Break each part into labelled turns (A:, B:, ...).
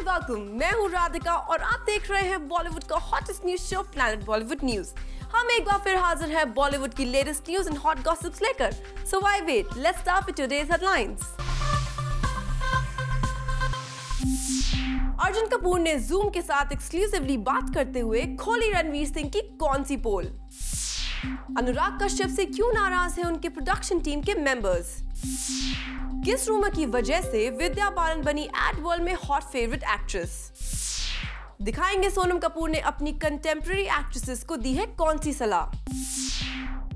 A: Welcome, मैं हूँ राधिका और आप देख रहे हैं बॉलीवुड का hottest news show planet Bollywood news. हम एक बार फिर हाजिर हैं बॉलीवुड की latest news and hot gossips लेकर। So why wait, let's start with today's headlines. Arjun Kapoor ने जूम के साथ एक्सक्लूसिवली बात करते हुए खोली रणवीर सिंह की कौन सी पोल। अनुराग कश्यप से क्यों नाराज है उनके प्रोडक्शन टीम के मेंबर्स। किस रूमर की वजह से विद्या बालन बनी एड वर्ल्ड में हॉट फेवरेट एक्ट्रेस। दिखाएंगे सोनम कपूर ने अपनी कंटेम्प्रेरी एक्ट्रेसेस को दी है कौन सी सलाह।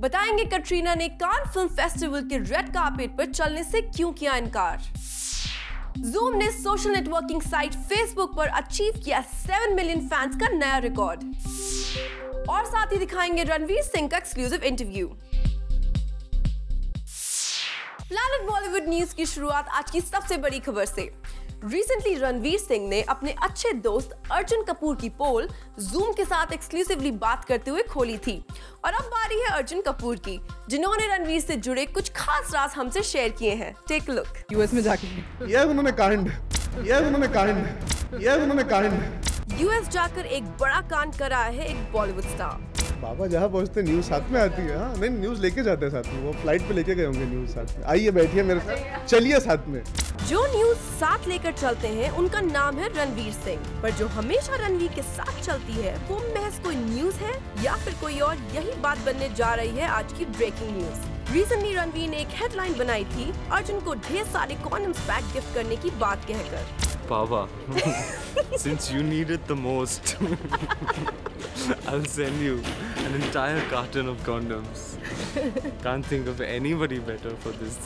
A: बताएंगे कटरीना ने कान फिल्म फेस्टिवल के रेड कार्पेट पर चलने से क्यों किया इनकार। जूम ने सोशल नेटवर्किंग साइट फेसबुक पर अचीव किया 7 मिलियन फैंस का नया रिकॉर्ड। और साथ ही दिखाएंगे रणवीर सिंह का exclusive interview. Planet Bollywood news की शुरुआत आज की सबसे बड़ी खबर से। रिसेंटली रणवीर सिंह ने अपने अच्छे दोस्त अर्जुन कपूर की पोल जूम के साथ एक्सक्लूसिवली बात करते हुए खोली थी। और अब बारी है अर्जुन कपूर की, जिन्होंने रणवीर से जुड़े कुछ खास राज हमसे शेयर किए हैं। Take look.
B: यूएस में जाके
A: यूएस जाकर एक बड़ा कांड कराया है एक बॉलीवुड स्टार।
C: बाबा जहाँ पहुँचते न्यूज साथ में आती है। हाँ नहीं, न्यूज लेके जाते हैं साथ में। वो फ्लाइट पे लेके गए होंगे न्यूज साथ में। आइए बैठिए मेरे साथ, चलिए साथ में।
A: जो न्यूज साथ लेकर चलते हैं उनका नाम है रणवीर सिंह, पर जो हमेशा रणवीर के साथ चलती है वो महज कोई न्यूज है या फिर कोई और, यही बात बनने जा रही है आज की ब्रेकिंग न्यूज। रिसेंटली रणवीर ने एक हेडलाइन बनाई थी अर्जुन को ढेर सारे कॉन्डम्स पैक गिफ्ट करने की बात कहकर।
D: Papa, since you need it the most, I'll send you an entire carton of condoms. Can't think of anybody better for this.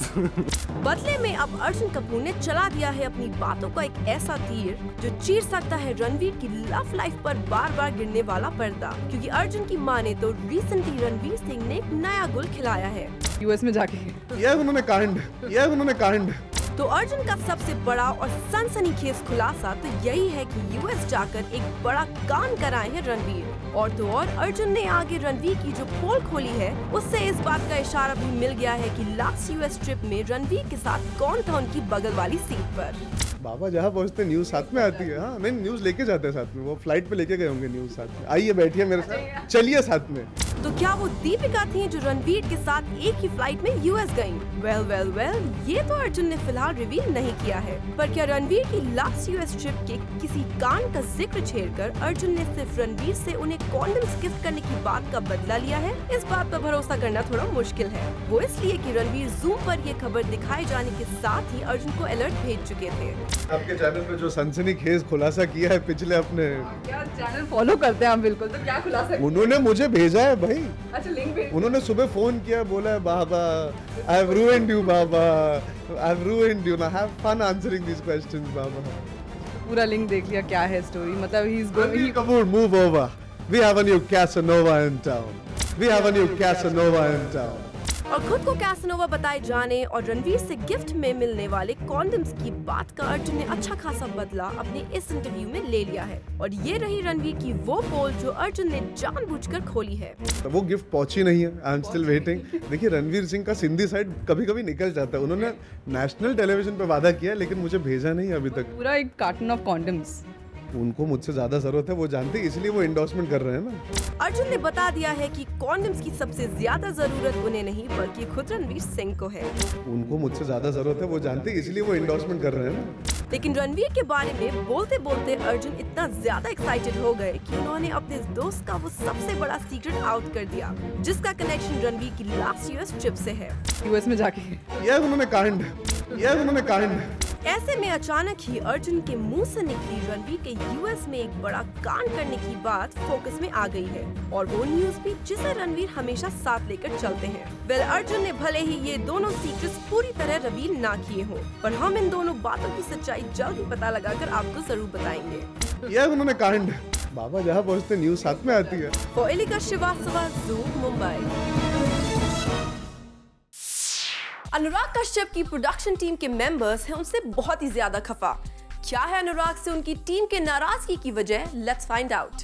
A: बदले में अब अर्जुन कपूर ने चला दिया है अपनी बातों का एक ऐसा तीर जो चीर सकता है रणवीर की लव लाइफ पर बार बार गिरने वाला पर्दा। क्योंकि अर्जुन की माने तो रिसेंटली रणवीर सिंह ने एक नया गुल खिलाया है।
B: यूएस में जाके
C: यह उन्होंने कांड।
A: तो अर्जुन का सबसे बड़ा और सनसनीखेज खुलासा तो यही है कि यूएस जाकर एक बड़ा कांड कराए हैं रणवीर। और तो और अर्जुन ने आगे रणवीर की जो पोल खोली है उससे इस बात का इशारा भी मिल गया है कि लास्ट यूएस ट्रिप में रणवीर के साथ कौन था उनकी बगल वाली सीट पर।
C: बाबा जहाँ पहुँचते न्यूज साथ में आती है। हाँ नहीं, न्यूज लेके जाते हैं साथ में। वो फ्लाइट पे लेके गए होंगे न्यूज साथ में। आइए बैठिए मेरे साथ, चलिए साथ में।
A: तो क्या वो दीपिका थी जो रणवीर के साथ एक ही फ्लाइट में यूएस गईं? वेल, ये तो अर्जुन ने फिलहाल रिवील नहीं किया है। पर क्या रणवीर की लास्ट यूएस ट्रिप के किसी कांड का जिक्र छेड़कर अर्जुन ने सिर्फ रणवीर से उन्हें कॉन्डम्स गिफ्ट करने की बात का बदला लिया है? इस बात पर भरोसा करना थोड़ा मुश्किल है। वो इसलिए कि रणवीर जूम पर ये खबर दिखाए जाने के साथ ही अर्जुन को अलर्ट भेज चुके थे।
C: आपके चैनल पे जो सनसनीखेज खुलासा किया है पिछले अपने,
B: क्या चैनल फॉलो करते हैं हम बिल्कुल, तो क्या खुलासा?
C: उन्होंने मुझे भेजा है भाई।
B: अच्छा, लिंक भेज।
C: उन्होंने सुबह फोन किया, बोला है बाबा आई हैव रूइंड यू बाबा, आई हैव रूइंड यू, ना have fun answering this questions बाबा।
B: पूरा लिंक देख लिया, क्या है स्टोरी? मतलब he is going.
C: Kapoor move over, we have a new casanova in town.
A: और खुद को कैसानोवा बताए जाने और रणवीर से गिफ्ट में मिलने वाले कॉन्डम्स की बात का अर्जुन ने अच्छा खासा बदला अपने इस इंटरव्यू में ले लिया है। और ये रही रणवीर की वो पोल जो अर्जुन ने जानबूझकर खोली है।
C: तो वो गिफ्ट पहुंची नहीं है, आई एम स्टिल वेटिंग। देखिए रणवीर सिंह का सिंधी साइड कभी कभी निकल जाता है। उन्होंने नेशनल टेलीविजन पे वादा किया लेकिन मुझे भेजा नहीं अभी तक।
B: पूरा एक कार्टन ऑफ कॉन्डम्स।
C: उनको मुझसे ज्यादा जरूरत है, वो जानते हैं, इसलिए वो एंडोर्समेंट कर रहे हैं ना।
A: अर्जुन ने बता दिया है कि कॉन्डम्स की सबसे ज्यादा जरूरत उन्हें नहीं बल्कि खुद रणवीर सिंह को है।
C: उनको मुझसे ज्यादा जरूरत है, वो जानते हैं, इसलिए वो एंडोर्समेंट कर रहे हैं ना।
A: लेकिन रणवीर के बारे में बोलते बोलते अर्जुन इतना ज्यादा एक्साइटेड हो गए कि उन्होंने अपने दोस्त का वो सबसे बड़ा सीक्रेट आउट कर दिया, जिसका कनेक्शन रणवीर की लास्ट यूएस ट्रिप से है।
B: यूएस में जाके
C: यह उन्होंने कांड।
A: ऐसे में अचानक ही अर्जुन के मुंह से निकली रणवीर के यूएस में एक बड़ा कांड करने की बात फोकस में आ गई है। और वो न्यूज भी जिसे रणवीर हमेशा साथ लेकर चलते हैं। अर्जुन ने भले ही ये दोनों सीक्रेट्स पूरी तरह रिवील ना किए हों, पर हम इन दोनों बातों की सच्चाई जल्द ही पता लगाकर आपको जरूर बताएंगे।
C: यह उन्होंने कांड। बाबा जहाँ पहुँचते न्यूज साथ में आती है।
A: कोयलिका श्रीवास्तव, जूम, मुंबई। अनुराग कश्यप की प्रोडक्शन टीम के मेंबर्स हैं उनसे बहुत ही ज्यादा खफा। क्या है अनुराग से उनकी टीम के नाराजगी की वजह? Let's find out.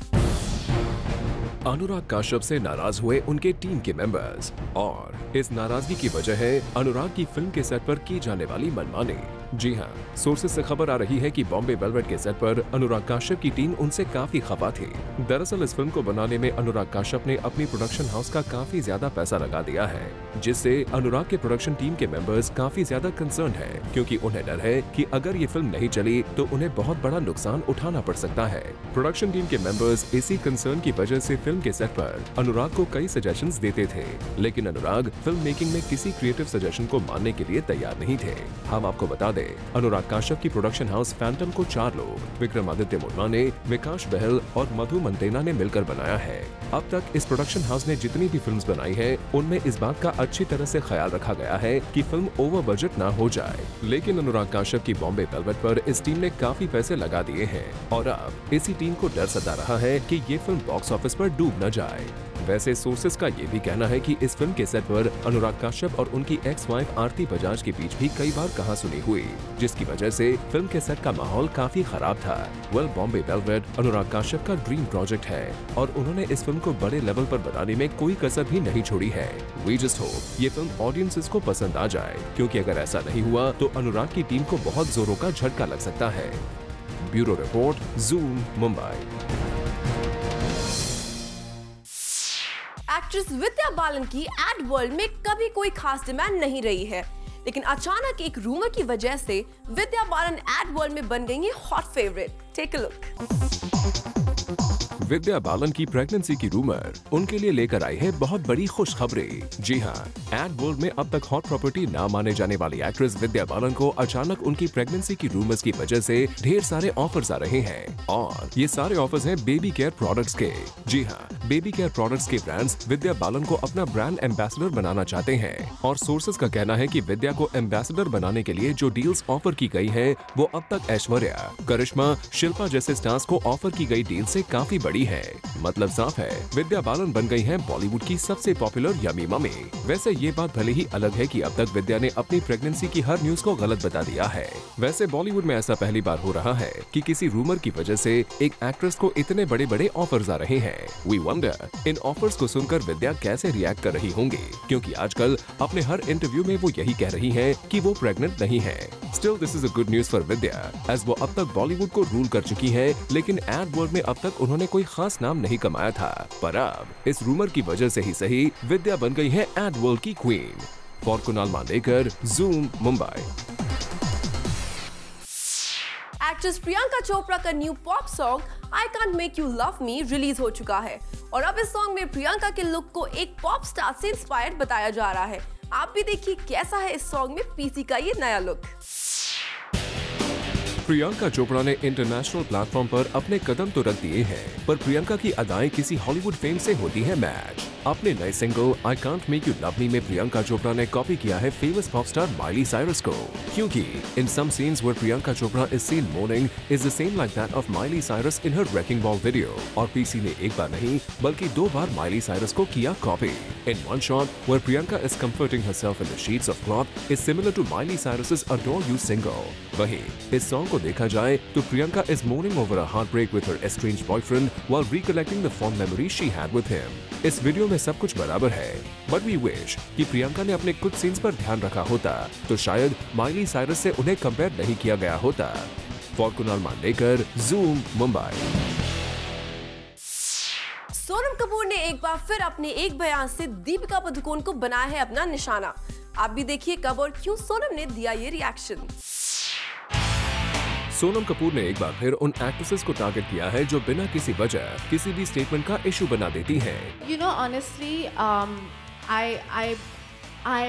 E: Anurag Kashyap से नाराज हुए उनके टीम के मेंबर्स और इस नाराजगी की वजह है अनुराग की फिल्म के सेट पर की जाने वाली मनमानी। जी हाँ, सोर्सेज से खबर आ रही है कि बॉम्बे वेलवेट के सेट पर अनुराग काश्यप की टीम उनसे काफी खफा थी। दरअसल इस फिल्म को बनाने में अनुराग काश्यप ने अपनी प्रोडक्शन हाउस का काफी ज्यादा पैसा लगा दिया है, जिससे अनुराग के प्रोडक्शन टीम के मेंबर्स काफी ज्यादा कंसर्न है, क्योंकि उन्हें डर है कि अगर ये फिल्म नहीं चली तो उन्हें बहुत बड़ा नुकसान उठाना पड़ सकता है। प्रोडक्शन टीम के मेंबर्स इसी कंसर्न की वजह से फिल्म के सेट पर अनुराग को कई सजेशंस देते थे, लेकिन अनुराग फिल्म मेकिंग में किसी क्रिएटिव सजेशन को मानने के लिए तैयार नहीं थे। हम आपको बता दें, अनुराग काश्यप की प्रोडक्शन हाउस फैंटम को 4 लोग विक्रमादित्य मुर्माने, विकास बहल और मधु मंटेना ने मिलकर बनाया है। अब तक इस प्रोडक्शन हाउस ने जितनी भी फिल्म्स बनाई है उनमें इस बात का अच्छी तरह से ख्याल रखा गया है कि फिल्म ओवर बजट ना हो जाए, लेकिन अनुराग काश्यप की बॉम्बे वेलवेट पर इस टीम ने काफी पैसे लगा दिए हैं और अब इसी टीम को डर सता रहा है कि ये फिल्म बॉक्स ऑफिस पर डूब न जाए। वैसे सोर्सेज का ये भी कहना है कि इस फिल्म के सेट पर अनुराग काश्यप और उनकी एक्स वाइफ आरती बजाज के बीच भी कई बार कहासुनी हुई, जिसकी वजह से फिल्म के सेट का माहौल काफी खराब था। बॉम्बे वेलवेट अनुराग काश्यप का ड्रीम प्रोजेक्ट है और उन्होंने इस फिल्म को बड़े लेवल पर बनाने में कोई कसर भी नहीं छोड़ी है। वी जस्ट होप ये फिल्म ऑडियंसेस को पसंद आ जाए, क्योंकि अगर ऐसा नहीं हुआ तो अनुराग की टीम को बहुत जोरों का झटका लग सकता है। Bureau report, Zoom, Mumbai.
A: Actress Vidya Balan की एड वर्ल्ड में कभी कोई खास डिमांड नहीं रही है, लेकिन अचानक एक रूमर की वजह से विद्या बालन एड वर्ल्ड में बन गई है hot favourite. Take a look.
E: Vidya Balan की प्रेगनेंसी की रूमर उनके लिए लेकर आई है बहुत बड़ी खुशखबरी। जी हाँ, एड वर्ल्ड में अब तक हॉट प्रॉपर्टी ना माने जाने वाली एक्ट्रेस विद्या बालन को अचानक उनकी प्रेगनेंसी की रूमर्स की वजह से ढेर सारे ऑफर्स आ रहे हैं और ये सारे ऑफर्स हैं बेबी केयर प्रोडक्ट्स के। जी हाँ, बेबी केयर प्रोडक्ट्स के ब्रांड्स विद्या बालन को अपना ब्रांड एम्बेसडर बनाना चाहते हैं और सोर्सेज का कहना है कि विद्या को एम्बेसडर बनाने के लिए जो डील्स ऑफर की गई है वो अब तक ऐश्वर्या, करिश्मा, शिल्पा जैसे स्टार्स को ऑफर की गई डील से काफी बड़ी है। मतलब साफ है, विद्या बालन बन गई हैं बॉलीवुड की सबसे पॉपुलर यमी ममी। वैसे ये बात भले ही अलग है कि अब तक विद्या ने अपनी प्रेगनेंसी की हर न्यूज को गलत बता दिया है। वैसे बॉलीवुड में ऐसा पहली बार हो रहा है कि किसी रूमर की वजह से एक एक्ट्रेस को इतने बड़े बड़े ऑफर्स आ रहे हैं। वी वंडर इन ऑफर्स को सुनकर विद्या कैसे रिएक्ट कर रही होंगी, क्योंकि आजकल अपने हर इंटरव्यू में वो यही कह रही हैं कि वो प्रेग्नेंट नहीं है। Still this is a good news for Vidya, as वो अब तक बॉलीवुड को रूल कर चुकी है, लेकिन एड वर्ल्ड में अब तक उन्होंने कोई खास नाम नहीं कमाया था। पर अब इस रूमर की वजह से ही सही, विद्या बन गई है एड वर्ल्ड की queen. For Kunal Mandekar, Zoom, Mumbai.
A: Actress Priyanka Chopra का new pop song I can't make you love me release हो चुका है और अब इस सॉन्ग में प्रियंका के लुक को एक पॉप स्टार से इंस्पायर्ड बताया जा रहा है। आप भी देखिए कैसा है इस सॉन्ग में पीसी का ये नया लुक।
E: प्रियंका चोपड़ा ने इंटरनेशनल प्लेटफॉर्म पर अपने कदम तो रख दिए हैं, पर प्रियंका की अदाएं किसी हॉलीवुड फेम से होती है मैच। अपने नए single I can't make you love me में प्रियंका चोपड़ा ने कॉपी किया है famous pop star Miley Cyrus को, क्योंकि in some scenes where Priyanka Chopra is seen mourning is the same like that of Miley Cyrus in her wrecking ball video. और PC ने एक बार नहीं बल्कि 2 बार माइली साइरस को किया copy. In one shot where Priyanka is comforting herself in the sheets of cloth is similar to Miley Cyrus's adore you single. वहीं इस song को देखा जाए तो Priyanka is mourning over a heartbreak with her estranged boyfriend while recollecting the fond memories she had with him. इस video में सब कुछ बराबर है, but we wish कि प्रियंका ने अपने कुछ सीन्स पर ध्यान रखा होता तो शायद माइली साइरस से उन्हें कंपेयर नहीं किया गया होता। For Kunal Mandekar, Zoom, Mumbai.
A: सोनम कपूर ने एक बार फिर अपने एक बयान से दीपिका पादुकोण को बनाया है अपना निशाना। आप भी देखिए कब और क्यों सोनम ने दिया ये रिएक्शन।
E: सोनम कपूर ने एक बार फिर उन एक्ट्रेसेस को टारगेट किया है जो बिना किसी वजह किसी भी स्टेटमेंट का इशू बना देती हैं।
F: You know, honestly, I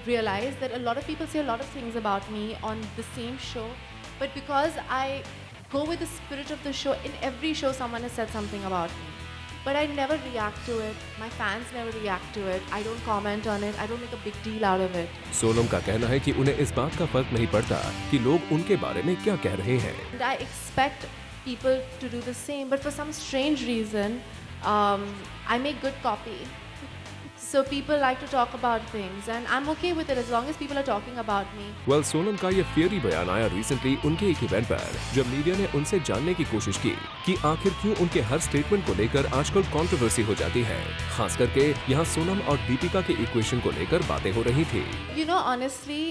F: realize that a lot of people say a lot of things about me on the same show, but because I go with the spirit of the show, in every show someone has said something about me. But I never react to it. My fans never react to it. I don't comment on it. I don't make a big deal out of it.
E: Sonam का कहना है कि उन्हें इस बात का फर्क नहीं पड़ता कि लोग उनके बारे में क्या कह रहे हैं।
F: And I expect people to do the same, but for some strange reason, I make good copy. So people like to talk about things, and I'm okay with it as long as people are talking about me.
E: Well, Sonam का ये fiery बयान आया recently उनके एक event पर, जब media ने उनसे जानने की कोशिश की कि आखिर क्यों उनके हर स्टेटमेंट को लेकर आजकल कंट्रोवर्सी हो जाती है। खास करके यहाँ सोनम और दीपिका के इक्वेशन को लेकर बातें हो रही थी।
F: You know, honestly,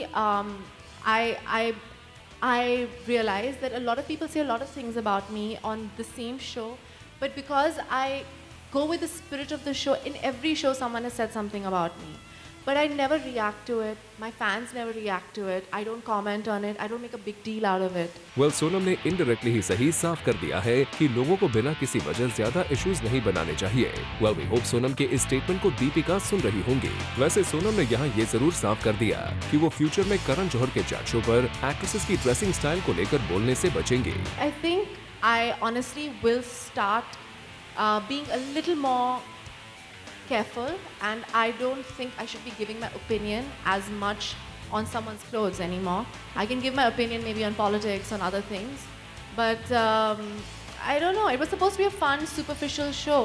F: I realized that a lot of people say a lot of things about me on the same show, but because I go with the spirit of the show, in every show someone has said something about me. But I never react to it. My fans never react to it. I don't comment on it. I don't make a big deal out of it.
E: Well, Sonam ने indirectly ही सही साफ कर दिया है कि लोगों को बिना किसी वजह ज्यादा इश्यूज नहीं बनाने चाहिए। Well, we hope सोनम के इस स्टेटमेंट को दीपिका सुन रही होंगी। वैसे सोनम ने यहाँ ये जरूर साफ कर दिया कि वो फ्यूचर में करण जौहर के चैट शो पर एक्ट्रेसेस की ड्रेसिंग स्टाइल को लेकर बोलने से बचेंगे।
F: I think I honestly will start being a little more careful, and I don't think I should be giving my opinion as much on someone's clothes anymore. I can give my opinion maybe on politics, on other things, but I don't know. It was supposed to be a fun, superficial show,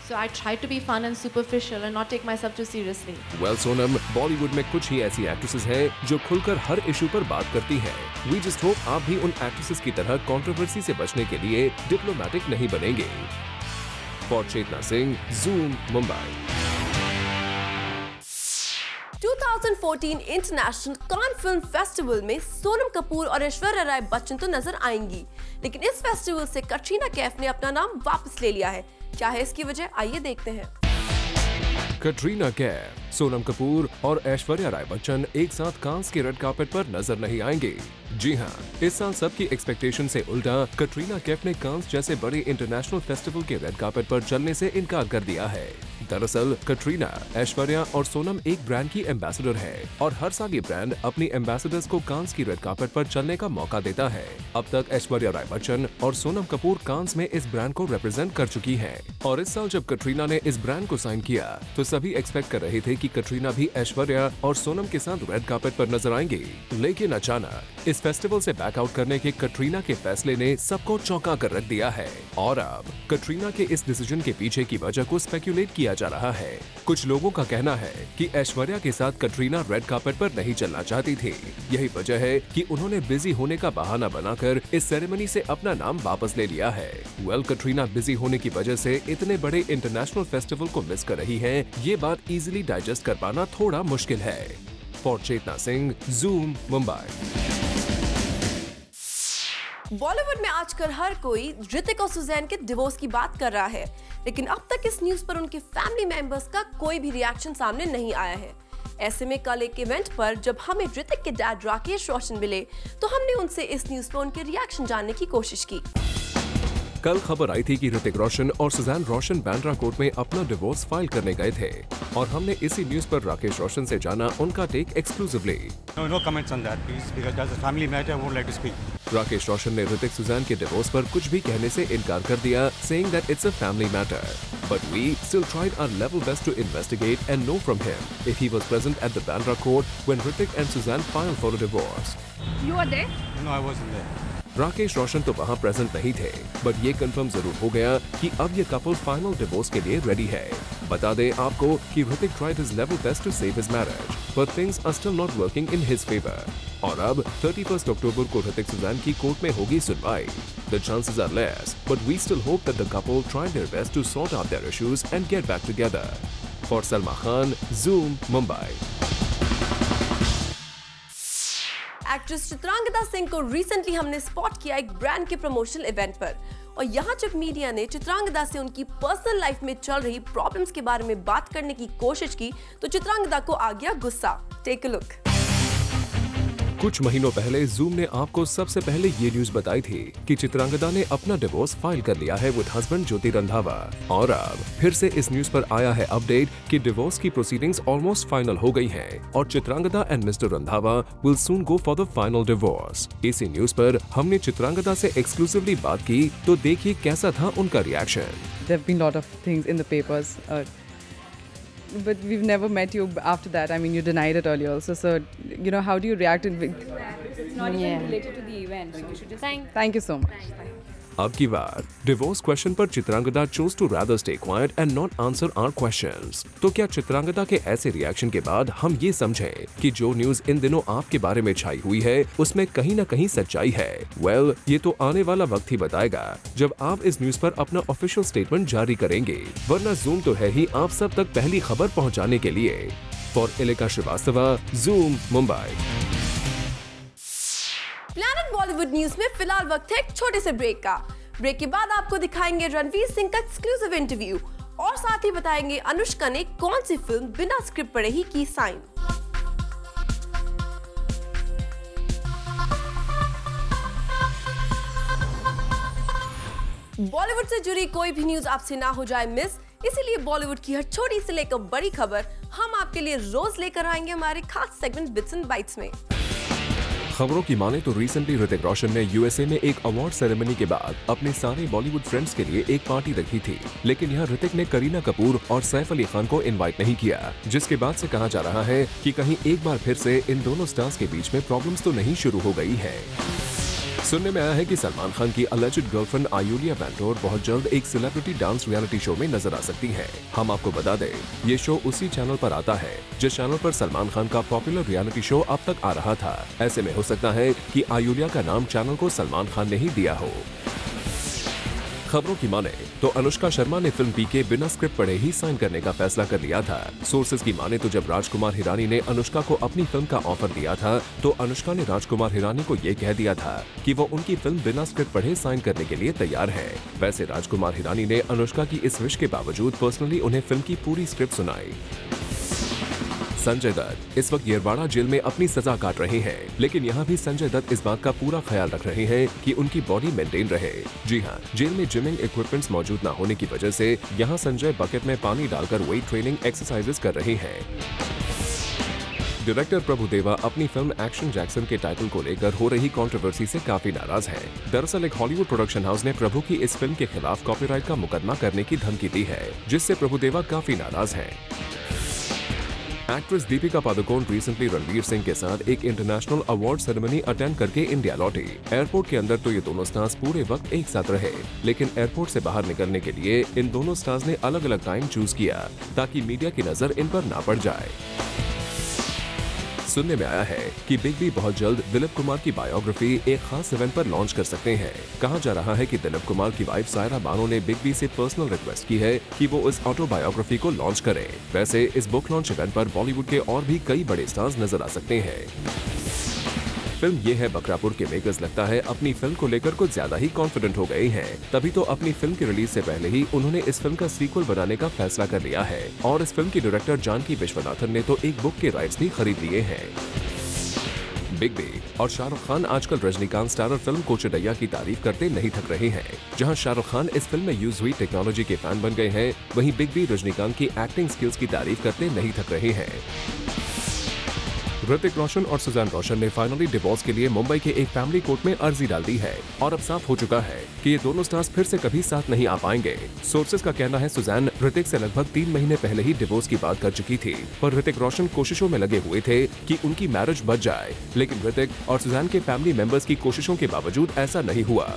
F: so I tried to be fun and superficial and not take myself too seriously.
E: Well, Sonam, Bollywood में कुछ ही ऐसी actresses हैं जो खुलकर हर issue पर बात करती हैं। We just hope आप भी उन एक्ट्रेसेस की तरह कंट्रोवर्सी से बचने के लिए डिप्लोमेटिक नहीं बनेंगे। For Chetna Singh, Zoom, Mumbai.
A: 2014 international Cannes film festival में सोनम कपूर और ऐश्वर्या राय बच्चन तो नजर आएंगी, लेकिन इस फेस्टिवल से कटरीना कैफ ने अपना नाम वापस ले लिया है। क्या है इसकी वजह, आइए देखते हैं।
E: कटरीना कैफ, सोनम कपूर और ऐश्वर्या राय बच्चन एक साथ कांस के रेड कार्पेट पर नजर नहीं आएंगे। जी हाँ, इस साल सबकी एक्सपेक्टेशन से उल्टा कटरीना कैफ ने कांस जैसे बड़े इंटरनेशनल फेस्टिवल के रेड कार्पेट पर चलने से इनकार कर दिया है। दरअसल कटरीना, ऐश्वर्या और सोनम एक ब्रांड की एम्बेसडर है और हर साल ये ब्रांड अपनी एम्बेसडर्स को कांस की रेड कार्पेट पर चलने का मौका देता है। अब तक ऐश्वर्या राय बच्चन और सोनम कपूर कांस में इस ब्रांड को रिप्रेजेंट कर चुकी हैं और इस साल जब कटरीना ने इस ब्रांड को साइन किया तो सभी एक्सपेक्ट कर रहे थे कि कटरीना भी ऐश्वर्या और सोनम के साथ रेड कार्पेट पर नजर आएंगी, लेकिन अचानक इस फेस्टिवल से बैकआउट करने के कटरीना के फैसले ने सबको चौंका कर रख दिया है और अब कटरीना के इस डिसीजन के पीछे की वजह को स्पेक्युलेट किया जा रहा है। कुछ लोगों का कहना है कि ऐश्वर्या के साथ कटरीना रेड कार्पेट पर नहीं चलना चाहती थी। यही वजह है कि उन्होंने बिजी होने का बहाना बनाकर इस सेरेमनी से अपना नाम वापस ले लिया है। वेल, कटरीना बिजी होने की वजह से इतने बड़े इंटरनेशनल फेस्टिवल को मिस कर रही है, ये बात इजीली डाइजेस्ट कर पाना थोड़ा मुश्किल है। For Chetna Singh, Zoom, Mumbai.
A: बॉलीवुड में आजकल हर कोई ऋतिक और सुजैन के डिवोर्स की बात कर रहा है, लेकिन अब तक इस न्यूज पर उनके फैमिली मेंबर्स का कोई भी रिएक्शन सामने नहीं आया है। ऐसे में कल एक इवेंट पर जब हमें ऋतिक के डैड राकेश रोशन मिले तो हमने उनसे इस न्यूज पर उनके रिएक्शन जानने की कोशिश की।
E: कल खबर आई थी कि ऋतिक रोशन और सुजैन रोशन बांद्रा कोर्ट में अपना डिवोर्स फाइल करने गए थे और हमने इसी न्यूज पर राकेश रोशन से जाना उनका take exclusively.
G: No comments on that, please, because that's a family matter. I won't like to speak.
E: Rakesh Roshan ने ऋतिक सुजैन के डिवोर्स पर कुछ भी कहने से इनकार कर दिया, saying that it's a family matter. But we still tried our level best to investigate and know from him if he was present at the Bandra court when Hrithik and Suzanne filed for a divorce.
B: You were there?
G: No, I wasn't there.
E: Rakesh Roshan तो वहाँ present नहीं थे, but ये confirm जरूर हो गया कि अब ये कपल फाइनल डिवोर्स के लिए रेडी है। बता दें आपको कि Hrithik tried his level best to save his marriage, but things are still not working in his favour. और अब 31 अक्टूबर को ऋतिक सुजैन की कोर्ट में होगी सुनवाई। The chances are less, but we still hope that the couple tried their best to sort out their issues and get back together. For Salma Khan, Zoom, Mumbai.
A: Actress Chitrangada Singh को recently हमने spot किया एक brand के promotional event पर, और यहाँ जब media ने चित्रांगदा से उनकी पर्सनल लाइफ में चल रही प्रॉब्लम्स के बारे में बात करने की कोशिश की तो चित्रांगदा को आ गया गुस्सा। Take a look.
E: कुछ महीनों पहले जूम ने आपको सबसे पहले ये न्यूज बताई थी कि चित्रांगदा ने अपना डिवोर्स फाइल कर लिया है विद हस्बैंड ज्योति रंधावा, और अब फिर से इस न्यूज पर आया है अपडेट कि डिवोर्स की प्रोसीडिंग्स ऑलमोस्ट फाइनल हो गई हैं और Chitrangada and mister Randhawa will soon go for the final divorce. इसी न्यूज पर हमने चित्रांगदा से एक्सक्लूसिवली बात की, तो देखिए कैसा था उनका reaction.
B: There have been a lot of things in the papers, but we've never met you after that. I mean, you denied it earlier also. So, you know, how do you react?
H: It's not even related to the event. So you should just
B: Thank you so much.
E: अब की बार divorce question पर Chitrangada choose to rather stay quiet and not answer our questions. तो क्या चित्रांगदा के ऐसे reaction के बाद हम ये समझें कि जो न्यूज इन दिनों आपके बारे में छाई हुई है उसमें कहीं न कहीं सच्चाई है? वेल, ये तो आने वाला वक्त ही बताएगा जब आप इस न्यूज पर अपना ऑफिशियल स्टेटमेंट जारी करेंगे, वरना जूम तो है ही आप सब तक पहली खबर पहुँचाने के लिए। For Ileka Srivastava, zoom, Mumbai.
A: Planet Bollywood news में फिलहाल वक्त है एक छोटे से ब्रेक का। ब्रेक के बाद आपको दिखाएंगे रणवीर सिंह का एक्सक्लूसिव इंटरव्यू और साथ ही बताएंगे अनुष्का ने कौन सी फिल्म बिना स्क्रिप्ट पढ़े ही की साइन। बॉलीवुड से जुड़ी कोई भी न्यूज आपसे ना हो जाए मिस, इसीलिए बॉलीवुड की हर छोटी से लेकर बड़ी खबर हम आपके लिए रोज लेकर आएंगे हमारे खास सेगमेंट बिट्स एंड बाइट्स में।
E: खबरों की माने तो रिसेंटली ऋतिक रोशन ने यूएसए में एक अवार्ड सेरेमनी के बाद अपने सारे बॉलीवुड फ्रेंड्स के लिए एक पार्टी रखी थी, लेकिन यहाँ ऋतिक ने करीना कपूर और सैफ अली खान को इनवाइट नहीं किया, जिसके बाद से कहा जा रहा है कि कहीं एक बार फिर से इन दोनों स्टार्स के बीच में प्रॉब्लम्स तो नहीं शुरू हो गई है। सुनने में आया है कि सलमान खान की अलेज्ड गर्लफ्रेंड आयुलिया वेंटोर बहुत जल्द एक सेलिब्रिटी डांस रियलिटी शो में नजर आ सकती है। हम आपको बता दें, ये शो उसी चैनल पर आता है जिस चैनल पर सलमान खान का पॉपुलर रियलिटी शो अब तक आ रहा था। ऐसे में हो सकता है कि आयुलिया का नाम चैनल को सलमान खान ने ही दिया हो। खबरों की माने तो अनुष्का शर्मा ने फिल्म पीके बिना स्क्रिप्ट पढ़े ही साइन करने का फैसला कर लिया था। सोर्सेज की माने तो जब राजकुमार हिरानी ने अनुष्का को अपनी फिल्म का ऑफर दिया था तो अनुष्का ने राजकुमार हिरानी को ये कह दिया था कि वो उनकी फिल्म बिना स्क्रिप्ट पढ़े साइन करने के लिए तैयार है। वैसे राजकुमार हिरानी ने अनुष्का की इस विश के बावजूद पर्सनली उन्हें फिल्म की पूरी स्क्रिप्ट सुनाई। संजय दत्त इस वक्त येरवाड़ा जेल में अपनी सजा काट रहे हैं, लेकिन यहाँ भी संजय दत्त इस बात का पूरा ख्याल रख रहे हैं कि उनकी बॉडी मेंटेन रहे। जी हाँ, जेल में जिमिंग इक्विपमेंट्स मौजूद न होने की वजह से यहाँ संजय बकेट में पानी डालकर वेट ट्रेनिंग एक्सरसाइजेस कर रहे हैं। डायरेक्टर प्रभुदेवा अपनी फिल्म एक्शन जैक्सन के टाइटल को लेकर हो रही कंट्रोवर्सी से काफी नाराज हैं। दरअसल एक हॉलीवुड प्रोडक्शन हाउस ने प्रभु की इस फिल्म के खिलाफ कॉपीराइट का मुकदमा करने की धमकी दी है, जिससे प्रभुदेवा काफी नाराज हैं। एक्ट्रेस दीपिका पादुकोण रिसेंटली रणवीर सिंह के साथ एक इंटरनेशनल अवार्ड सेरेमनी अटेंड करके इंडिया लौटी। एयरपोर्ट के अंदर तो ये दोनों स्टार्स पूरे वक्त एक साथ रहे, लेकिन एयरपोर्ट से बाहर निकलने के लिए इन दोनों स्टार्स ने अलग अलग टाइम चूज किया ताकि मीडिया की नजर इन पर ना पड़ जाए। सुनने में आया है कि बिग बी बहुत जल्द दिलीप कुमार की बायोग्राफी एक खास इवेंट पर लॉन्च कर सकते हैं। कहा जा रहा है कि दिलीप कुमार की वाइफ सायरा बानो ने बिग बी से पर्सनल रिक्वेस्ट की है कि वो इस ऑटोबायोग्राफी को लॉन्च करें। वैसे इस बुक लॉन्च इवेंट पर बॉलीवुड के और भी कई बड़े स्टार्स नजर आ सकते हैं। फिल्म ये है बकरापुर के मेकर्स लगता है अपनी फिल्म को लेकर कुछ ज्यादा ही कॉन्फिडेंट हो गए हैं, तभी तो अपनी फिल्म की रिलीज से पहले ही उन्होंने इस फिल्म का सीक्वल बनाने का फैसला कर लिया है और इस फिल्म की डायरेक्टर जानकी विश्वनाथन ने तो एक बुक के राइट्स भी खरीद लिए हैं। बिग बी और शाहरुख खान आजकल रजनीकांत स्टारर फिल्म कोचडैया की तारीफ करते नहीं थक रहे हैं। जहां शाहरुख खान इस फिल्म में यूज हुई टेक्नोलॉजी के फैन बन गए हैं, वहीं बिग बी रजनीकांत की एक्टिंग स्किल्स की तारीफ करते नहीं थक रहे हैं। ऋतिक रोशन और सुजैन रोशन ने फाइनली डिवोर्स के लिए मुंबई के एक फैमिली कोर्ट में अर्जी डाल दी है और अब साफ हो चुका है कि ये दोनों स्टार्स फिर से कभी साथ नहीं आ पाएंगे। सोर्सेज का कहना है सुजैन ऋतिक से लगभग 3 महीने पहले ही डिवोर्स की बात कर चुकी थी, पर ऋतिक रोशन कोशिशों में लगे हुए थे कि उनकी मैरिज बच जाए, लेकिन ऋतिक और सुजैन के फैमिली मेंबर्स की कोशिशों के बावजूद ऐसा नहीं हुआ।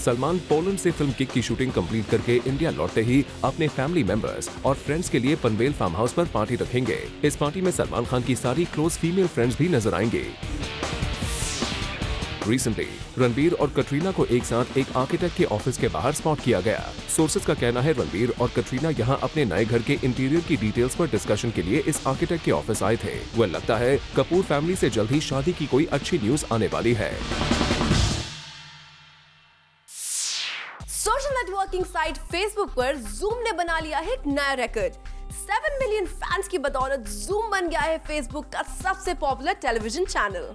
E: सलमान पोलैंड से फिल्म किक की शूटिंग कंप्लीट करके इंडिया लौटते ही अपने फैमिली मेंबर्स और फ्रेंड्स के लिए पनवेल फार्म हाउस पर पार्टी रखेंगे। इस पार्टी में सलमान खान की सारी क्लोज फीमेल फ्रेंड्स भी नजर आएंगे। रिसेंटली रणबीर और कटरीना को एक साथ एक आर्किटेक्ट के ऑफिस के बाहर स्पॉट किया गया। सोर्सेज का कहना है रणबीर और कटरीना यहां अपने नए घर के इंटीरियर की डिटेल्स पर डिस्कशन के लिए इस आर्किटेक्ट के ऑफिस आए थे। वह लगता है कपूर फैमिली से जल्द ही शादी की कोई अच्छी न्यूज आने वाली है।
A: सोशल नेटवर्किंग साइट फेसबुक पर जूम ने बना लिया है एक नया रिकॉर्ड। 7 मिलियन फैंस की बदौलत जूम बन गया है फेसबुक का सबसे popular television channel.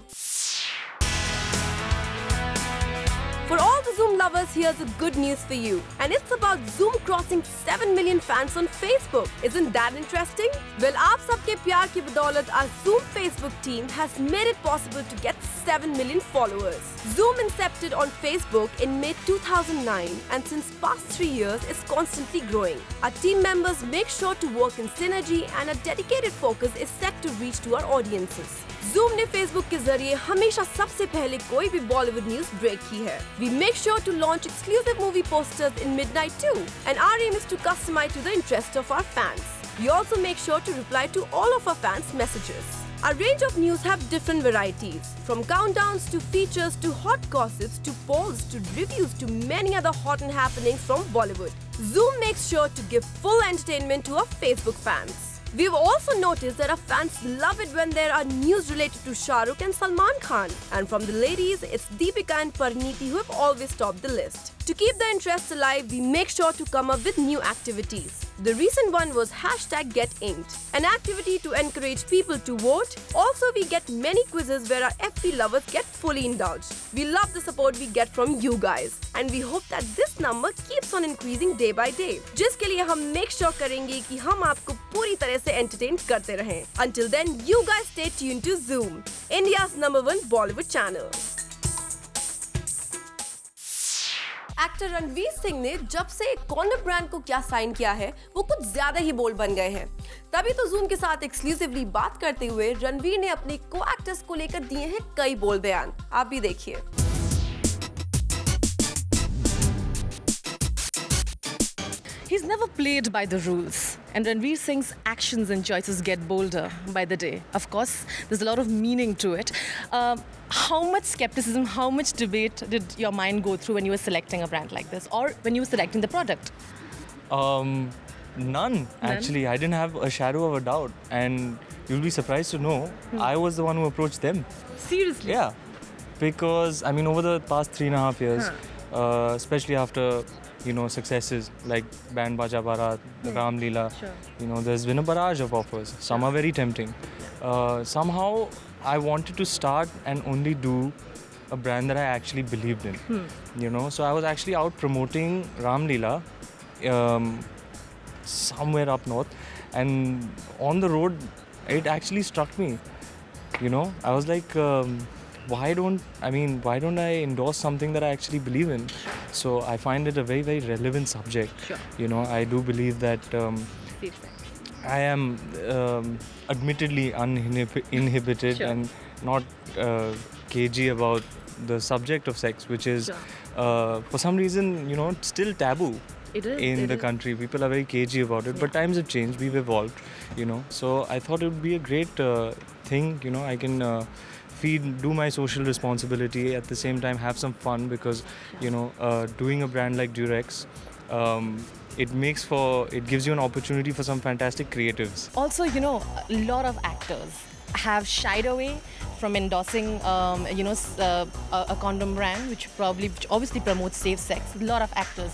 A: For all the Zoom lovers, here's the good news for you. And it's about Zoom crossing 7 million fans on Facebook. Isn't that interesting? Well, आप सबके प्यार की बदौलत our Zoom Facebook team has made it possible to get 7 million followers. Zoom incepted on Facebook in mid-2009 and since past 3 years is constantly growing. Our team members make sure to work in synergy and a dedicated focus is set to reach to our audiences. Zoom ने Facebook के जरिए हमेशा सबसे पहले कोई भी Bollywood news break की है। We make sure to launch exclusive movie posters in midnight too, and our aim is to customize to the interest of our fans. We also make sure to reply to all of our fans' messages. Our range of news have different varieties, from countdowns to features to hot gossips to polls to reviews to many other hot and happenings from Bollywood. Zoom makes sure to give full entertainment to our Facebook fans. We've also noticed that our fans love it when there are news related to Shah Rukh and Salman Khan. And from the ladies, it's Deepika and Parineeti who have always topped the list. To keep the interest alive, we make sure to come up with new activities. The recent one was #GetInked, an activity to encourage people to vote. Also, we get many quizzes where our FP lovers get fully indulged. We love the support we get from you guys, and we hope that this number keeps on increasing day by day. जिसके लिए हम make sure करेंगे कि हम आपको पूरी तरह से entertain करते रहें. Until then, you guys stay tuned to Zoom, India's #1 Bollywood channel. Actor Ranveer Singh ने जब से कॉन्डम ब्रांड को क्या साइन किया है, वो कुछ ज्यादा ही बोल्ड बन गए हैं। तभी तो जूम के साथ एक्सक्लूसिवली बात करते हुए रणवीर ने अपने को एक्टर्स को लेकर दिए हैं कई बोल्ड बयान। आप भी देखिए।
I: He's never played by the rules, and Ranveer Singh's actions and choices get bolder by the day. Of course, there's a lot of meaning to it. How much skepticism, how much debate did your mind go through when you were selecting a brand like this, or when you were selecting the product?
D: None, actually. I didn't have a shadow of a doubt, and you'll be surprised to know I was the one who approached them.
I: Seriously?
D: Yeah, because I mean, over the past 3.5 years, especially after successes like Band Baja Barat, Ram Leela, there's been a barrage of offers. Some are very tempting. Somehow I wanted to start and only do a brand that I actually believed in. So I was actually out promoting Ram Leela somewhere up north, and on the road it actually struck me. I was like, why don't I endorse something that I actually believe in? So I find it a very, very relevant subject.
I: Sure.
D: I do believe that I am admittedly uninhibited
I: Sure.
D: and not cagey about the subject of sex, which is for some reason still taboo.
I: It is.
D: In the country, people are very cagey about it, but times have changed, we've evolved, so I thought it would be a great thing. I can do my social responsibility, at the same time have some fun, because doing a brand like Durex, it gives you an opportunity for some fantastic creatives.
I: Also, a lot of actors have shied away from endorsing, a condom brand, which obviously promotes safe sex. A lot of actors,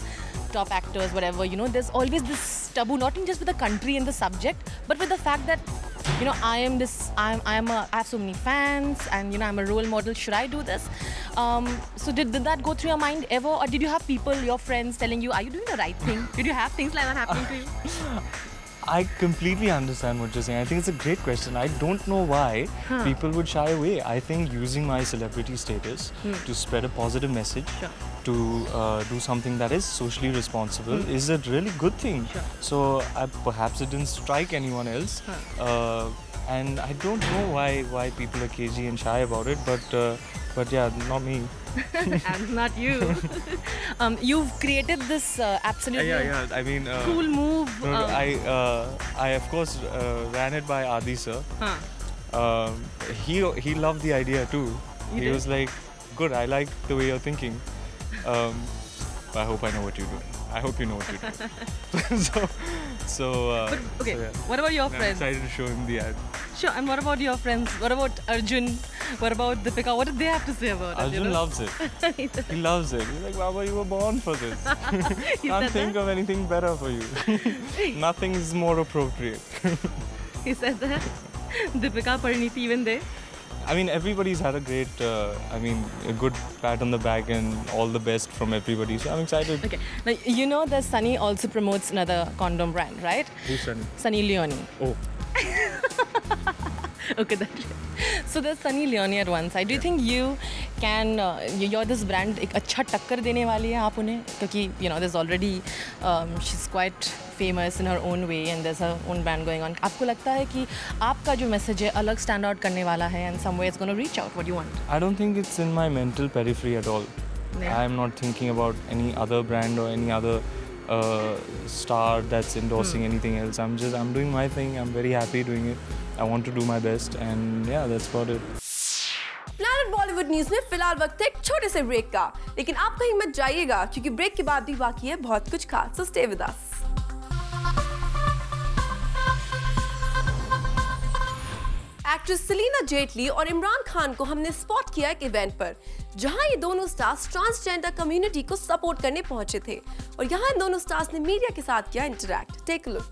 I: top actors, whatever, there's always this taboo, not just with the country and the subject, but with the fact that, I have so many fans, and I'm a role model. Should I do this? So did that go through your mind ever, or did you have people, your friends, telling you, are you doing the right thing? Did you have things like that happening to you?
D: I completely understand what you're saying. I think it's a great question. I don't know why people would shy away. I think using my celebrity status to spread a positive message, to do something that is socially responsible is a really good thing.
I: Sure.
D: So perhaps it didn't strike anyone else. And I don't know why people are cagey and shy about it, but yeah, not me.
I: And not you. You've created this absolutely
D: I mean,
I: cool move.
D: I of course ran it by Adi sir. He loved the idea too. He was like, good, I like the way you're thinking. I hope I know what you're doing. I hope you know what you're doing. So
I: okay,
D: so yeah.
I: What about your
D: I'm
I: friends?
D: excited to show him the ad.
I: Sure, and what about your friends? What about Arjun? What about Deepika? What did they have to say about it?
D: Arjun loves it. He loves it. He's like, Baba, you were born for this. Can't think of anything better for you. Nothing is more appropriate.
I: He said that. Deepika, Parineeti, even they?
D: I mean, everybody's had a great, a good pat on the back and all the best from everybody. So I'm excited.
I: Okay. Now, that Sunny also promotes another condom brand, right?
D: Who's Sunny?
I: Sunny Leone.
D: Oh.
I: Okay, so there's Sunny Leone at one side. Do you think you can, you're this brand, एक अच्छा टक्कर देने वाली है आप उन्हें? क्योंकि, there's already, she's quite famous in her own way and there's her own brand going on. आपको लगता है कि आपका जो message है अलग stand out करने वाला है and some way it's going to reach out? What do you want?
D: I don't think it's in my mental periphery at all.
I: Yeah.
D: I'm not thinking about any other brand or any other star that's endorsing anything else. I'm doing my thing. I'm very happy doing it. I want to do my best and yeah, that's about it.
A: Planet Bollywood news में फिलहाल वक्त है एक छोटे से break का, लेकिन आप कहीं मत जाइएगा क्योंकि ब्रेक के बाद भी बाकी है बहुत कुछ खास, so stay with us. Actress Celina Jaitly और इमरान खान को हमने स्पॉट किया एक इवेंट पर, जहां ये दोनों स्टार्स ट्रांसजेंडर कम्युनिटी को सपोर्ट करने पहुंचे थे और यहां इन दोनों स्टार्स ने मीडिया के साथ किया interact. Take a look.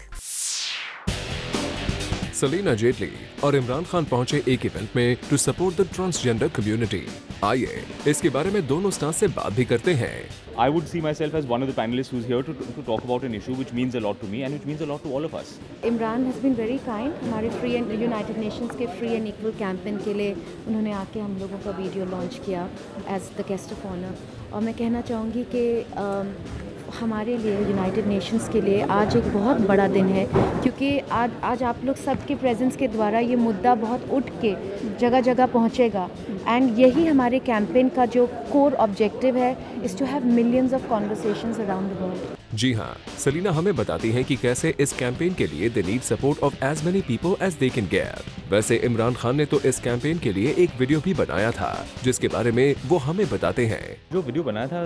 E: Celina Jaitly और इमरान खान पहुंचे एक इवेंट में to support the transgender community. आइए इसके बारे में दोनों स्टार्स से बात भी करते हैं।
J: I would see myself as one of the panelists who's here to talk about an issue which means a lot to me and which means a lot to all of us.
K: Imran has been very kind. हमारे free and United Nations के free and equal campaign के लिए उन्होंने आके हम लोगों का video launch किया as the guest of honour. और मैं कहना चाहूँगी कि हमारे लिए यूनाइटेड नेशंस के लिए आज एक बहुत बड़ा दिन है, क्योंकि आज आप लोग सबके प्रेजेंस के द्वारा ये मुद्दा बहुत उठ के जगह जगह पहुँचेगा। एंड यही हमारे कैंपेन का जो कोर ऑब्जेक्टिव है, is to have millions of conversations around the world.
E: जी हाँ, सलीना हमें बताती हैं कि कैसे इस कैंपेन के लिए they need support of as many people as they can get. वैसे इमरान खान ने तो इस कैंपेन के लिए एक वीडियो भी बनाया था, जिसके बारे में वो हमें बताते हैं।
J: जो वीडियो बनाया था,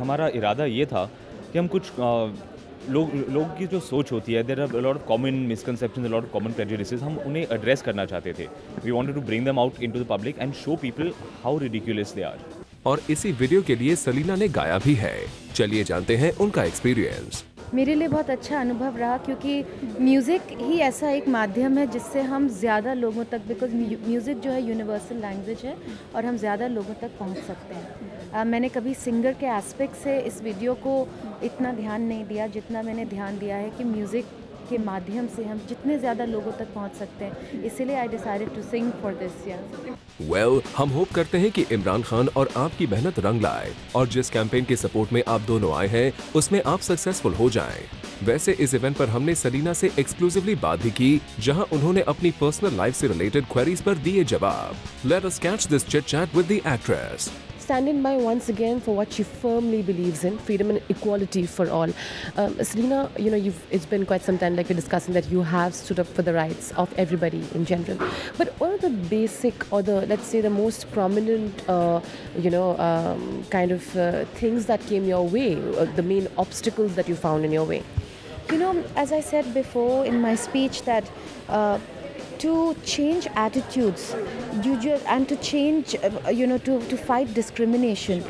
J: हमारा इरादा ये था कि हम कुछ लोग की जो सोच होती है, there are a lot of common misconceptions, a lot of common prejudices, हम उन्हें एड्रेस करना चाहते थे। We wanted to bring them out into the public and show people how ridiculous they are.
E: और इसी वीडियो के लिए सलीना ने गाया भी है। चलिए जानते हैं उनका एक्सपीरियंस।
K: मेरे लिए बहुत अच्छा अनुभव रहा, क्योंकि म्यूज़िक ही ऐसा एक माध्यम है जिससे हम ज़्यादा लोगों तक, बिकॉज म्यूज़िक जो है यूनिवर्सल लैंग्वेज है और हम ज़्यादा लोगों तक पहुंच सकते हैं। मैंने कभी सिंगर के एस्पेक्ट से इस वीडियो को इतना ध्यान नहीं दिया जितना मैंने ध्यान दिया है कि म्यूज़िक के माध्यम से हम जितने ज़्यादा लोगों तक पहुंच सकते हैं। इसीलिए I decided to sing for this year.
E: Well, हम होप करते हैं कि इमरान खान और आपकी मेहनत रंग लाए और जिस कैंपेन के सपोर्ट में आप दोनों आए हैं उसमें आप सक्सेसफुल हो जाएं। वैसे इस इवेंट पर हमने सलीना से एक्सक्लूसिवली बात भी की, जहां उन्होंने अपनी पर्सनल लाइफ से रिलेटेड क्वेरीज पर दिए जवाब। Let us catch this chit chat with the actress.
L: Standing by once again for what she firmly believes in, freedom and equality for all. Selena, you know, it's been quite some time, like we're discussing, that you have stood up for the rights of everybody in general. But what are the basic, or the, let's say, the most prominent, kind of things that came your way, the main obstacles that you found in your way?
K: You know, as I said before in my speech, that to change attitudes, and to change, to fight discrimination,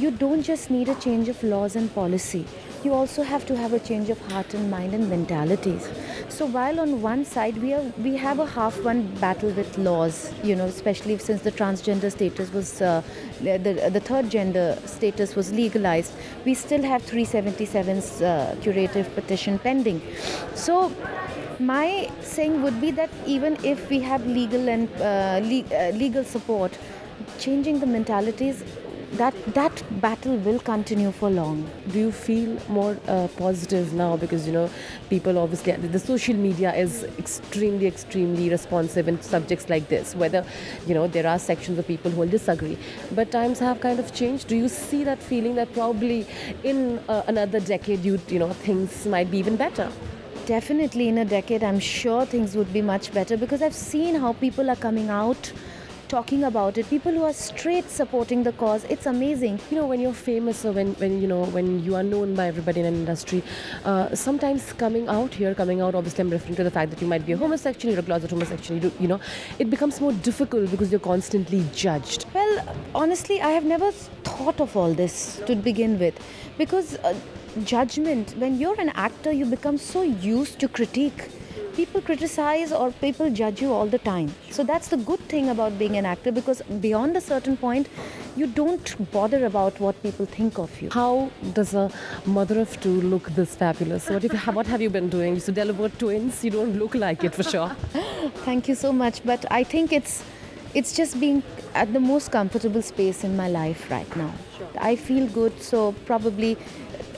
K: you don't just need a change of laws and policy. You also have to have a change of heart and mind and mentalities. So while on one side we have a half-won battle with laws, especially since the transgender status was, the third gender status was legalized, we still have 377's curative petition pending. So my saying would be that even if we have legal and legal support, changing the mentalities, that battle will continue for long.
L: Do you feel more positive now, because people obviously, the social media is extremely responsive in subjects like this, whether there are sections of people who will disagree, but times have kind of changed. Do you see that feeling that probably in another decade things might be even better?
K: Definitely in a decade, I'm sure things would be much better, because I've seen how people are coming out talking about it, people who are straight supporting the cause. It's amazing.
L: When you're famous, or when you are known by everybody in an industry, sometimes coming out, obviously I'm referring to the fact that you might be a homosexual, you're a closet homosexual, it becomes more difficult because you're constantly judged.
K: Well, honestly, I have never thought of all this to begin with, because judgment, when you're an actor, you become so used to critique. People criticize or people judge you all the time. So that's the good thing about being an actor, because beyond a certain point, you don't bother about what people think of you.
L: How does a mother of two look this fabulous? What have you been doing? To deliver twins? You don't look like it for sure.
K: Thank you so much. But I think it's just being at the most comfortable space in my life right now. Sure. I feel good, so probably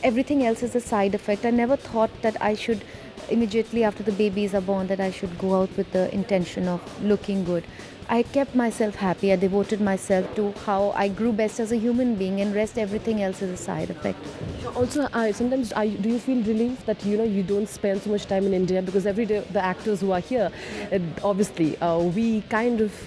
K: everything else is a side effect. I never thought that I should, immediately after the babies are born, that I should go out with the intention of looking good. I kept myself happy. I devoted myself to how I grew best as a human being, and rest everything else is a side effect.
L: Also, sometimes do you feel relief that you don't spend so much time in India, because every day the actors who are here, obviously we kind of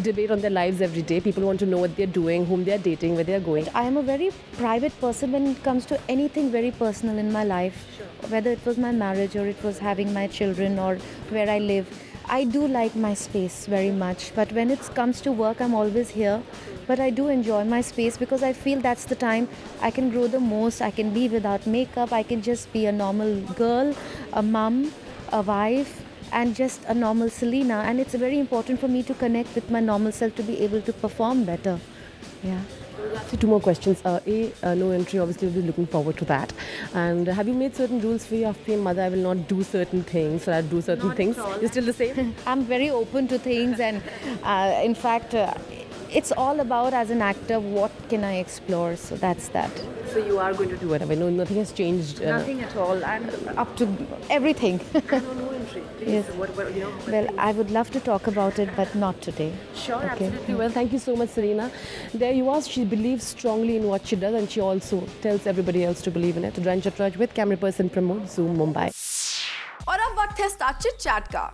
L: debate on their lives every day. People want to know what they're doing, whom they're dating, where they're going.
K: I am a very private person when it comes to anything very personal in my life, whether it was my marriage or it was having my children or where I live. I do like my space very much, but when it comes to work, I'm always here. But I do enjoy my space because I feel that's the time I can grow the most. I can be without makeup. I can just be a normal girl, a mum, a wife, and just a normal Selena. And it's very important for me to connect with my normal self to be able to perform better. Yeah.
L: So 2 more questions. No entry, obviously we'll be looking forward to that. And have you made certain rules for you after your mother? I will not do certain things, or I'll do certain things. You're still the same?
K: I'm very open to things, and in fact, it's all about, as an actor, what can I explore, so that's that.
L: So you are going to do whatever, no, nothing has changed?
K: Nothing at all, I'm up to everything.
L: No entry, please.
K: Yes. Well, I would love to talk about it, but not today.
L: Sure,
K: Okay.
L: absolutely. Well, thank you so much, Serena. There you are. She believes strongly in what she does, and she also tells everybody else to believe in it. Ranjit Raj with camera person Pramod, Zoom, Mumbai.
A: और अब वक्त है start chit chat का.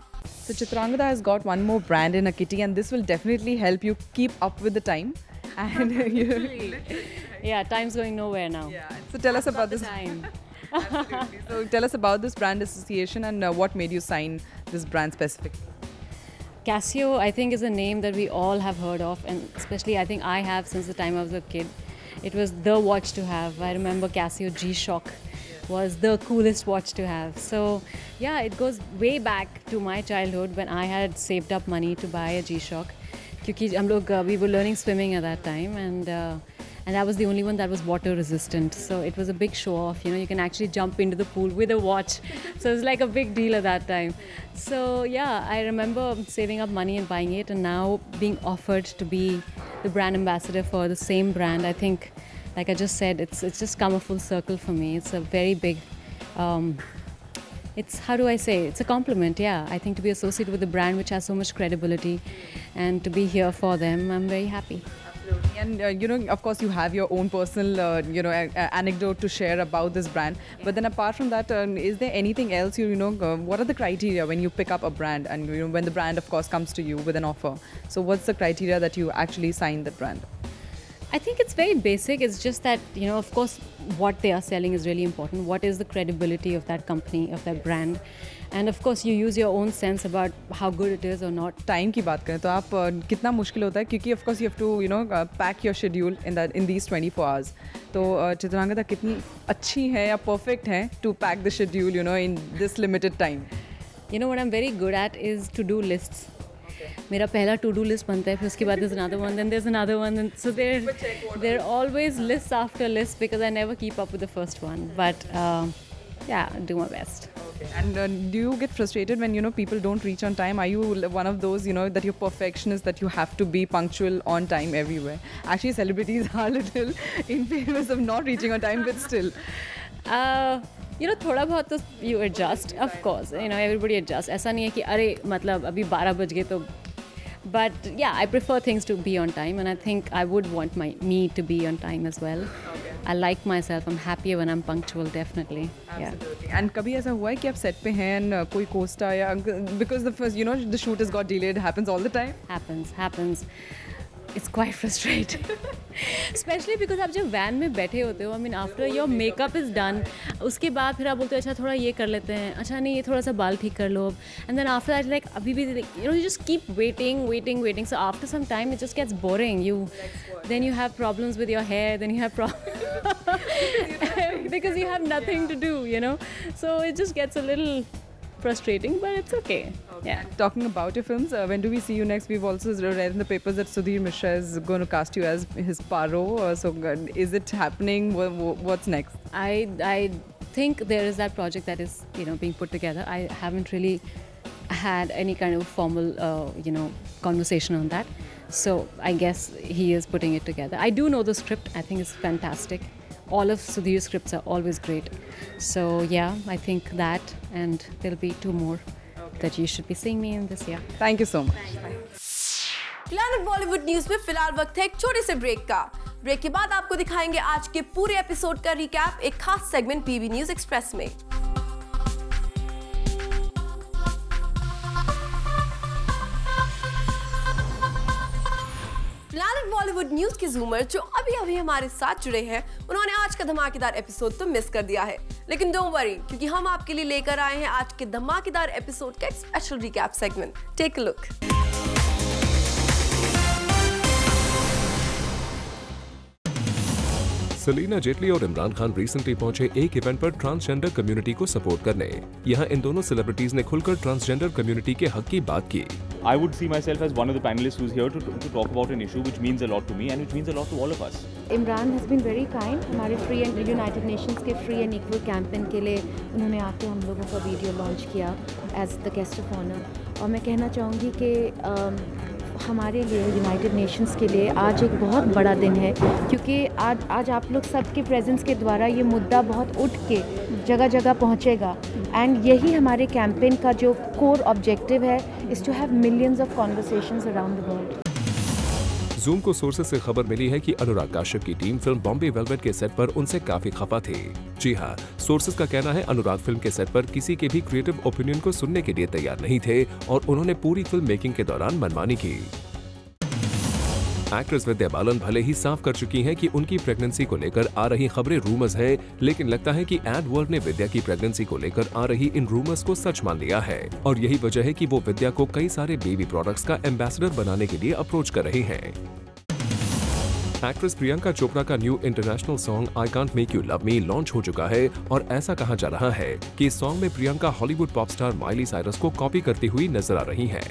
B: So Chitrangada has got one more brand in a kitty, and this will definitely help you keep up with the time. And
H: Yeah, time's going nowhere now.
B: so tell us about this.
H: Time.
B: Absolutely. So tell us about this brand association and what made you sign this brand specifically.
H: Casio, I think, is a name that we all have heard of, and especially I think I have since the time I was a kid. It was the watch to have. I remember Casio G-Shock was the coolest watch to have. So yeah, it goes way back to my childhood when I had saved up money to buy a G-Shock. Because we were learning swimming at that time, and that was the only one that was water resistant. So it was a big show off. You know, you can actually jump into the pool with a watch. So it was like a big deal at that time. So yeah, I remember saving up money and buying it, and now being offered to be the brand ambassador for the same brand. I think, like I just said, it's just come a full circle for me. It's a very big. It's, how do I say, it's a compliment, yeah. I think to be associated with a brand which has so much credibility and to be here for them, I'm very happy.
B: Absolutely. And you know, of course, you have your own personal, anecdote to share about this brand. But then apart from that, is there anything else, what are the criteria when you pick up a brand and when the brand, of course, comes to you with an offer? So what's the criteria that you actually sign that brand?
H: I think it's very basic. It's just that, of course, what they are selling is really important. What is the credibility of that company, of that brand? And of course, you use your own sense about how good it is or not.
B: Time की बात करें तो आप कितना मुश्किल होता है क्योंकि of course you have to pack your schedule in these 24 hours. तो चित्रांगदा कितनी अच्छी है या perfect है to pack the schedule in this limited time?
H: You know what I'm very good at is to do lists. मेरा पहला to do list बनता है, फिर उसके बाद there's another one, then there's another one, and so there are always lists after lists because I never keep up with the first one. But yeah, I do my best.
B: Okay. And do you get frustrated when people don't reach on time? Are you one of those that you're perfectionist, that you have to be punctual on time everywhere? Actually, celebrities are a little in favor of not reaching on time, but still.
H: थोड़ा बहुत तो you adjust, of course. Everybody adjusts. ऐसा नहीं है कि अरे मतलब अभी 12 बज गए तो. But yeah, I prefer things to be on time, and I think I would want me to be on time as well. Okay. I like myself. I'm happier when I'm punctual, definitely.
B: Absolutely. And कभी ऐसा हुआ है कि आप set पे हैं and कोई co-star या because the first the shoot has got delayed, happens all the time?
H: Happens. It's quite frustrating. Especially because आप जब van में बैठे होते हो, I mean after your makeup is done, उसके बाद फिर आप बोलते हो अच्छा थोड़ा ये कर लेते हैं, अच्छा नहीं ये थोड़ा सा बाल ठीक कर लो, and then after that like अभी भी you just keep waiting. So after some time it just gets boring. Then you have problems with your hair, then you have because you have nothing to do, So it just gets a little frustrating, but it's okay. Yeah.
B: Talking about your films, when do we see you next? We've also read in the papers that Sudhir Mishra is going to cast you as his Paro. So is it happening? What's next?
H: I think there is that project that is being put together. I haven't really had any kind of formal conversation on that. So I guess he is putting it together. I do know the script. I think it's fantastic. All of Sudhir's scripts are always great. So yeah, I think that, and there'll be 2 more that you should be seeing me in this year.
B: Thank you so much.
A: Planet Bollywood news में फिलहाल वक्त है एक छोटे से break का. Break के बाद आपको दिखाएंगे आज के पूरे एपिसोड का रिकैप एक खास सेगमेंट पीवी न्यूज एक्सप्रेस में. प्लैनेट बॉलीवुड बॉलीवुड न्यूज के जूमर जो अभी हमारे साथ जुड़े हैं, उन्होंने आज का धमाकेदार एपिसोड तो मिस कर दिया है, लेकिन डोंट वरी, क्योंकि हम आपके लिए लेकर आए हैं आज के धमाकेदार एपिसोड का एक special recap segment. Take a look.
E: Celina Jaitly और इमरान खान रिसेंटली पहुंचे एक इवेंट पर ट्रांसजेंडर कम्युनिटी को सपोर्ट करने। यहाँ इन दोनों सेलिब्रिटीज ने खुलकर ट्रांसजेंडर कम्युनिटी के हक की बात की।
J: I would see myself as one of the panelists who's here to talk about an issue which means a lot to me and which means a lot to all of us.
K: Imran has been very kind। हमारे free and United Nations के free and equal campaign के लिए उन्होंने आके हम लोगों का video launch किया as the guest of honour. और मैं कहना चाहूँगी कि हमारे लिए यूनाइटेड नेशंस के लिए आज एक बहुत बड़ा दिन है, क्योंकि आज आप लोग सबके प्रेजेंस के द्वारा ये मुद्दा बहुत उठ के जगह जगह पहुँचेगा। एंड यही हमारे कैंपेन का जो कोर ऑब्जेक्टिव है is to have millions of conversations around the world.
E: Zoom को सोर्सेस से खबर मिली है कि अनुराग कश्यप की टीम फिल्म बॉम्बे वेलवेट के सेट पर उनसे काफी खफा थी। जी हाँ, सोर्सेस का कहना है अनुराग फिल्म के सेट पर किसी के भी क्रिएटिव ओपिनियन को सुनने के लिए तैयार नहीं थे और उन्होंने पूरी फिल्म मेकिंग के दौरान मनमानी की। एक्ट्रेस विद्या बालन भले ही साफ कर चुकी हैं कि उनकी प्रेगनेंसी को लेकर आ रही खबरें रूमर्स हैं, लेकिन लगता है कि एड वर्ल्ड ने विद्या की प्रेगनेंसी को लेकर आ रही इन रूमर्स को सच मान लिया है और यही वजह है कि वो विद्या को कई सारे बेबी प्रोडक्ट्स का एम्बेसडर बनाने के लिए अप्रोच कर रही हैं। एक्ट्रेस प्रियंका चोपड़ा का new international song I can't make you love me launch हो चुका है और ऐसा कहा जा रहा है कि इस सॉन्ग में Priyanka Hollywood pop star Miley Cyrus को कॉपी करती हुई नजर आ रही हैं।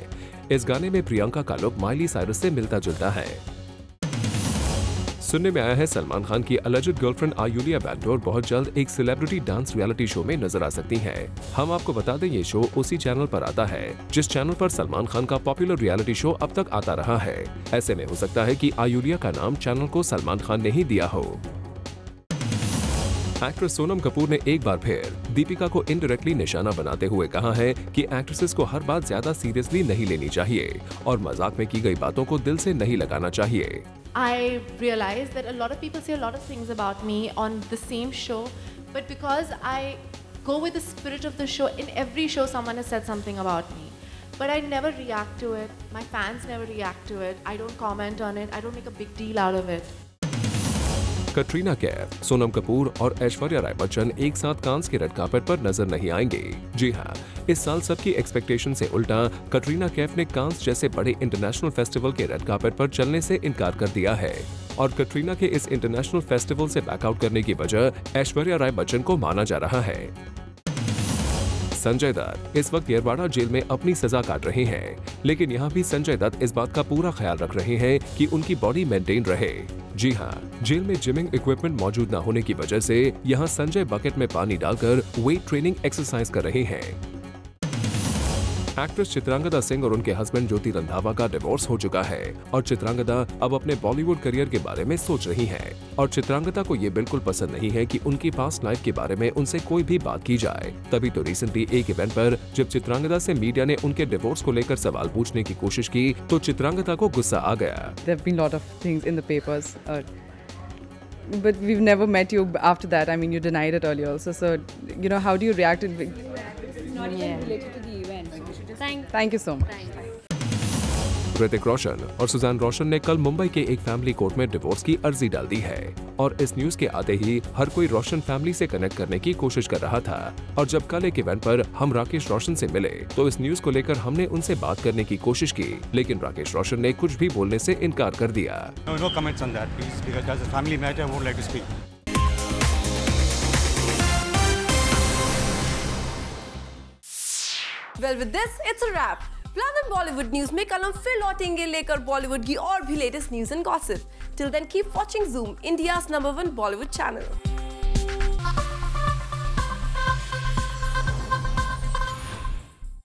E: इस गाने में प्रियंका का लुक माइली साइरस से मिलता जुलता है। सुनने में आया है सलमान खान की अलेज्ड गर्लफ्रेंड आयुलिया बैंडोर बहुत जल्द एक सेलिब्रिटी डांस रियलिटी शो में नजर आ सकती हैं। हम आपको बता दें ये शो उसी चैनल पर आता है जिस चैनल पर सलमान खान का पॉपुलर रियलिटी शो अब तक आता रहा है। ऐसे में हो सकता है कि आयुलिया का नाम चैनल को सलमान खान ने ही दिया हो। एक्ट्रेस सोनम कपूर ने एक बार फिर दीपिका को इनडायरेक्टली निशाना बनाते हुए कहा है कि एक्ट्रेसेस को हर बात ज्यादा सीरियसली नहीं लेनी चाहिए और मजाक में की गई बातों को दिल से नहीं लगाना चाहिए।
F: I realize that a lot of people say a lot of things about me on the same show, but because I go with the spirit of the show, in every show someone has said something about me. But I never react to it. My fans never react to it. I don't comment on it. I don't make a big deal out of it.
E: Katrina Kaif, Sonam Kapoor और ऐश्वर्या राय बच्चन एक साथ कांस के red carpet पर नजर नहीं आएंगे। जी हाँ, इस साल सबकी एक्सपेक्टेशन से उल्टा कटरीना कैफ ने कांस जैसे बड़े इंटरनेशनल फेस्टिवल के रेड कार्पेट पर चलने से इनकार कर दिया है और कटरीना के इस इंटरनेशनल फेस्टिवल से बैकआउट करने की वजह ऐश्वर्या राय बच्चन को माना जा रहा है। संजय दत्त इस वक्त येरवाड़ा जेल में अपनी सजा काट रहे हैं, लेकिन यहाँ भी संजय दत्त इस बात का पूरा ख्याल रख रहे हैं कि उनकी बॉडी मेंटेन रहे। जी हाँ, जेल में जिमिंग इक्विपमेंट मौजूद न होने की वजह से यहाँ संजय बकेट में पानी डालकर वेट ट्रेनिंग एक्सरसाइज कर रहे हैं। एक्ट्रेस चित्रांगदा सिंह और उनके हस्बैंड ज्योति रंधावा का डिवोर्स हो चुका है और चित्रांगदा अब अपने बॉलीवुड करियर के बारे में सोच रही हैं और चित्रांगदा को ये बिल्कुल पसंद नहीं है कि उनकी पास्ट लाइफ के बारे में उनसे कोई भी बात की जाए। तभी तो रिसेंटली एक इवेंट पर जब चित्रांगदा से मीडिया ने उनके डिवोर्स को लेकर सवाल पूछने की कोशिश की तो चित्रांगदा को गुस्सा आ गया।
B: There have been lot of things in the papers, but we've never met you after that. I mean, you denied it earlier also. So, you know, how do you react? It's
H: not even related to the event.
B: Thank you so much.
E: Hrithik Roshan और Suzanne रोशन ने कल मुंबई के एक family court में divorce की अर्जी डाल दी है और इस न्यूज के आते ही हर कोई रोशन फैमिली से कनेक्ट करने की कोशिश कर रहा था और जब कल एक इवेंट पर हम राकेश रोशन से मिले तो इस न्यूज को लेकर हमने उनसे बात करने की कोशिश की, लेकिन राकेश रोशन ने कुछ भी बोलने से इनकार कर दिया।
G: No comments on that, please, because that's a family matter. I won't like to speak.
A: Well, with this, it's a wrap. Planet Bollywood News में कल हम फिर लौटेंगे लेकर बॉलीवुड की और भी latest news and gossip. Till then, keep watching Zoom, India's #1 Bollywood channel.